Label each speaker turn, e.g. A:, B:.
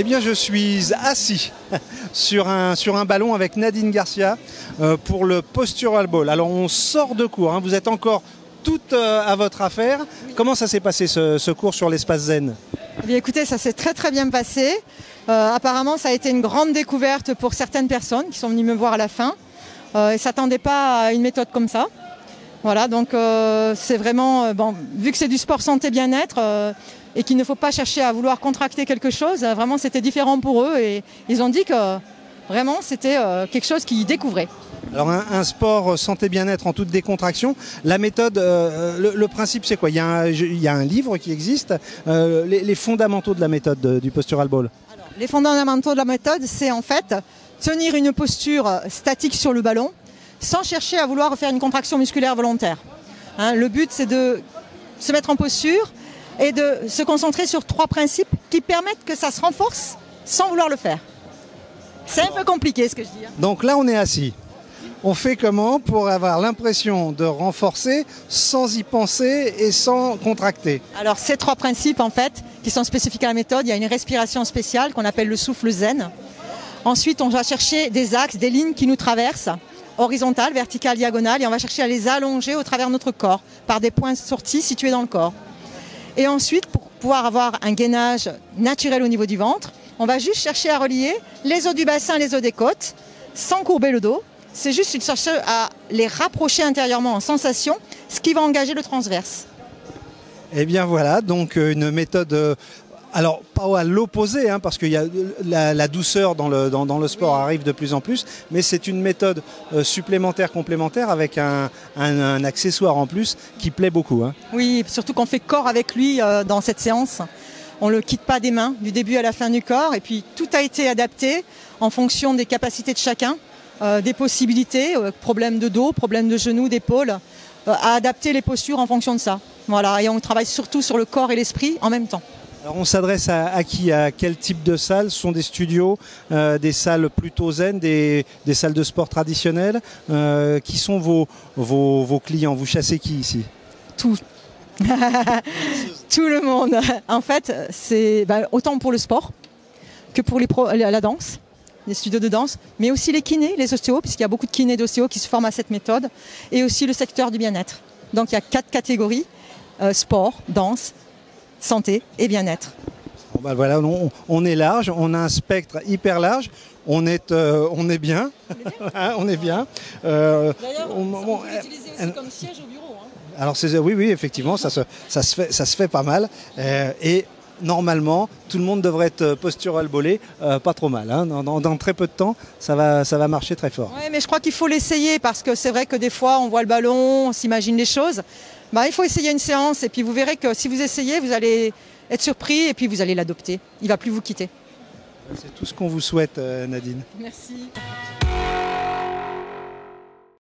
A: Eh bien, je suis assis sur un ballon avec Nadine Garcia pour le Postural Ball. Alors, on sort de cours, hein. Vous êtes encore toute à votre affaire. Comment ça s'est passé ce cours sur l'espace zen?
B: Eh bien, écoutez, ça s'est très très bien passé. Apparemment, ça a été une grande découverte pour certaines personnes qui sont venues me voir à la fin. Ils ne s'attendaient pas à une méthode comme ça. Voilà, donc c'est vraiment, bon, vu que c'est du sport santé bien-être et qu'il ne faut pas chercher à vouloir contracter quelque chose, vraiment c'était différent pour eux et ils ont dit que vraiment c'était quelque chose qu'ils découvraient.
A: Alors un sport santé bien-être en toute décontraction, la méthode, le principe c'est quoi? Il y a un livre qui existe, les fondamentaux de la méthode du Postural Ball.
B: Alors, les fondamentaux de la méthode, c'est en fait tenir une posture statique sur le ballon sans chercher à vouloir faire une contraction musculaire volontaire. Hein, le but c'est de se mettre en posture et de se concentrer sur 3 principes qui permettent que ça se renforce sans vouloir le faire. C'est un peu compliqué ce que je dis. Hein.
A: Donc là on est assis. On fait comment pour avoir l'impression de renforcer sans y penser et sans contracter?
B: Alors ces 3 principes en fait qui sont spécifiques à la méthode, il y a une respiration spéciale qu'on appelle le souffle zen. Ensuite on va chercher des axes, des lignes qui nous traversent, horizontales, verticales, diagonales, et on va chercher à les allonger au travers de notre corps par des points sortis situés dans le corps. Et ensuite pour pouvoir avoir un gainage naturel au niveau du ventre, on va juste chercher à relier les os du bassin et les os des côtes sans courber le dos. C'est juste une cherche à les rapprocher intérieurement en sensation, ce qui va engager le transverse.
A: Eh bien voilà, donc une méthode, alors pas à l'opposé, hein, parce que la douceur dans le sport arrive de plus en plus, mais c'est une méthode supplémentaire, complémentaire, avec un accessoire en plus qui plaît beaucoup. Hein.
B: Oui, surtout qu'on fait corps avec lui dans cette séance. On ne le quitte pas des mains, du début à la fin du corps, et puis tout a été adapté en fonction des capacités de chacun. Des possibilités, problèmes de dos, problèmes de genoux, d'épaules, à adapter les postures en fonction de ça. Voilà, et on travaille surtout sur le corps et l'esprit en même temps.
A: Alors on s'adresse à qui? À quel type de salles? Ce sont des studios, des salles plutôt zen, des salles de sport traditionnelles? Qui sont vos clients? Vous chassez qui ici?
B: Tout. Tout le monde. En fait, c'est autant pour le sport que pour la danse. Les studios de danse, mais aussi les kinés, les ostéos, puisqu'il y a beaucoup de kinés d'ostéos qui se forment à cette méthode, et aussi le secteur du bien-être. Donc il y a 4 catégories, sport, danse, santé et bien-être.
A: Bon, ben voilà, on est large, on a un spectre hyper large, on est bien, on est bien.
B: D'ailleurs, on peut l'utiliser aussi comme siège au bureau. Hein.
A: Alors oui, effectivement, ça se fait pas mal, et normalement, tout le monde devrait être postural ballé, pas trop mal. Hein. Dans très peu de temps, ça va marcher très fort.
B: Oui, mais je crois qu'il faut l'essayer parce que c'est vrai que des fois, on voit le ballon, on s'imagine les choses. Il faut essayer une séance et puis vous verrez que si vous essayez, vous allez être surpris et puis vous allez l'adopter. Il ne va plus vous quitter.
A: C'est tout ce qu'on vous souhaite, Nadine.
B: Merci.